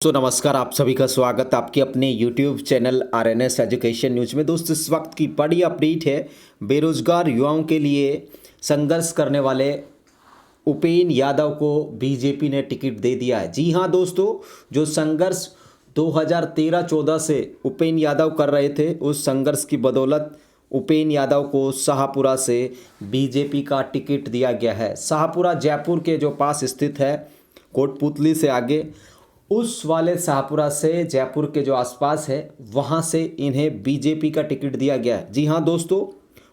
नमस्कार, आप सभी का स्वागत आपके अपने YouTube channel RNS education news में। दोस्त इस वक्त की बड़ी अपडेट है, बेरोजगार युवाओं के लिए संघर्ष करने वाले उपेन यादव को बीजेपी ने टिकट दे दिया है। जी हां दोस्तों, जो संघर्ष 2013-14 से उपेन यादव कर रहे थे, उस संघर्ष की बदौलत उपेन यादव को शाहपुरा से बीजेपी का टिकट दिया गया है। शाहपुरा जयपुर के जो पास स्थित है, कोटपुतली से आगे, उस वाले शाहपुरा से जयपुर के जो आसपास है, वहाँ से इन्हें बीजेपी का टिकट दिया गया है। जी हाँ दोस्तों,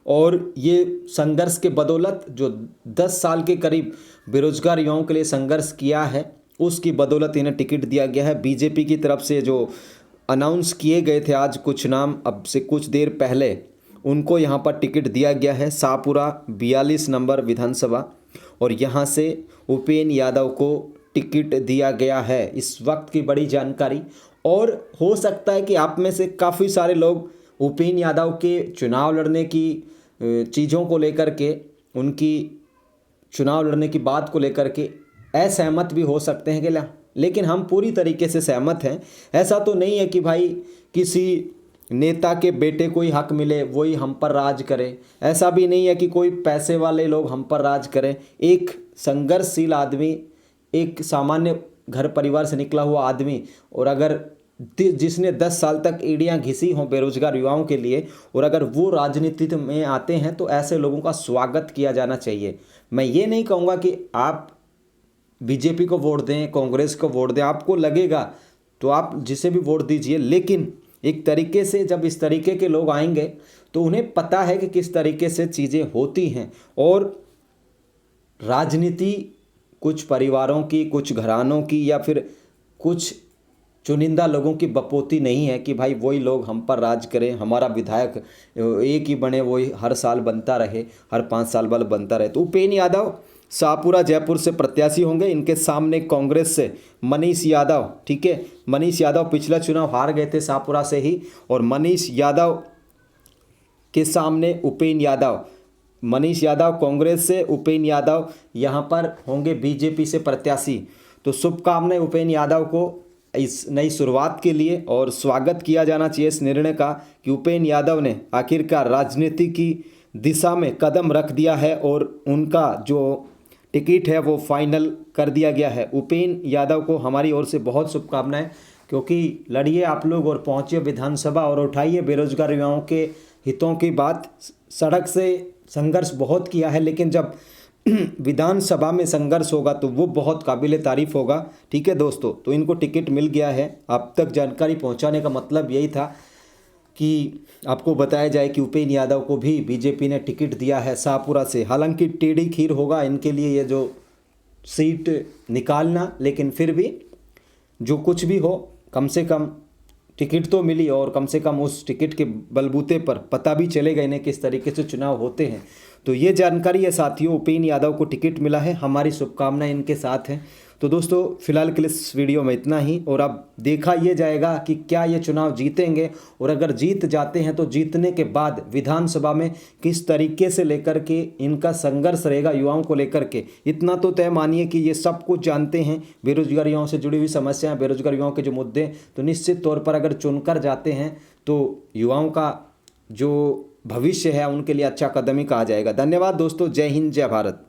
और ये संघर्ष के बदौलत जो 10 साल के करीब बेरोजगार युवाओं के लिए संघर्ष किया है, उसकी बदौलत इन्हें टिकट दिया गया है। बीजेपी की तरफ से जो अनाउंस किए गए थे आज कुछ नाम, अब से कुछ देर पहले उनको यहाँ पर टिकट दिया गया है। शाहपुरा 42 नंबर विधानसभा, और यहाँ से उपेन यादव को टिकट दिया गया है। इस वक्त की बड़ी जानकारी। और हो सकता है कि आप में से काफ़ी सारे लोग उपेन यादव के चुनाव लड़ने की चीज़ों को लेकर के, उनकी चुनाव लड़ने की बात को लेकर के असहमत भी हो सकते हैं क्या, लेकिन हम पूरी तरीके से सहमत हैं। ऐसा तो नहीं है कि भाई किसी नेता के बेटे को ही हक मिले, वही हम पर राज करे। ऐसा भी नहीं है कि कोई पैसे वाले लोग हम पर राज करें। एक संघर्षशील आदमी, एक सामान्य घर परिवार से निकला हुआ आदमी, और अगर जिसने 10 साल तक एड़ियाँ घिसी हों बेरोजगार युवाओं के लिए, और अगर वो राजनीति में आते हैं तो ऐसे लोगों का स्वागत किया जाना चाहिए। मैं ये नहीं कहूँगा कि आप बीजेपी को वोट दें, कांग्रेस को वोट दें, आपको लगेगा तो आप जिसे भी वोट दीजिए, लेकिन एक तरीके से जब इस तरीके के लोग आएंगे तो उन्हें पता है कि किस तरीके से चीज़ें होती हैं। और राजनीति कुछ परिवारों की, कुछ घरानों की, या फिर कुछ चुनिंदा लोगों की बपोती नहीं है कि भाई वही लोग हम पर राज करें, हमारा विधायक एक ही बने, वही हर साल बनता रहे, हर 5 साल बाद बनता रहे। तो उपेन यादव शाहपुरा जयपुर से प्रत्याशी होंगे। इनके सामने कांग्रेस से मनीष यादव, ठीक है, मनीष यादव पिछला चुनाव हार गए थे शाहपुरा से ही, और मनीष यादव के सामने उपेन यादव, मनीष यादव कांग्रेस से, उपेन यादव यहाँ पर होंगे बीजेपी से प्रत्याशी। तो शुभकामनाएं उपेन यादव को इस नई शुरुआत के लिए, और स्वागत किया जाना चाहिए इस निर्णय का कि उपेन यादव ने आखिरकार राजनीति की दिशा में कदम रख दिया है और उनका जो टिकट है वो फाइनल कर दिया गया है। उपेन यादव को हमारी ओर से बहुत शुभकामनाएं, क्योंकि लड़िए आप लोग और पहुँचिए विधानसभा और उठाइए बेरोजगार युवाओं के हितों की बात। सड़क से संघर्ष बहुत किया है, लेकिन जब विधानसभा में संघर्ष होगा तो वो बहुत काबिल तारीफ होगा। ठीक है दोस्तों, तो इनको टिकट मिल गया है। अब तक जानकारी पहुंचाने का मतलब यही था कि आपको बताया जाए कि उपेन यादव को भी बीजेपी ने टिकट दिया है शाहपुरा से। हालांकि टेढ़ी खीर होगा इनके लिए ये जो सीट निकालना, लेकिन फिर भी जो कुछ भी हो, कम से कम टिकट तो मिली, और कम से कम उस टिकट के बलबूते पर पता भी चलेगा इन्हें किस तरीके से चुनाव होते हैं। तो ये जानकारी है साथियों, उपेन यादव को टिकट मिला है, हमारी शुभकामनाएं इनके साथ हैं। तो दोस्तों फिलहाल के लिए इस वीडियो में इतना ही, और अब देखा ये जाएगा कि क्या ये चुनाव जीतेंगे, और अगर जीत जाते हैं तो जीतने के बाद विधानसभा में किस तरीके से लेकर के इनका संघर्ष रहेगा युवाओं को लेकर के। इतना तो तय मानिए कि ये सब कुछ जानते हैं, बेरोजगार युवाओं से जुड़ी हुई समस्याएं, बेरोजगार युवाओं के जो मुद्दे, तो निश्चित तौर पर अगर चुनकर जाते हैं तो युवाओं का जो भविष्य है उनके लिए अच्छा कदम ही कहा जाएगा। धन्यवाद दोस्तों, जय हिंद, जय भारत।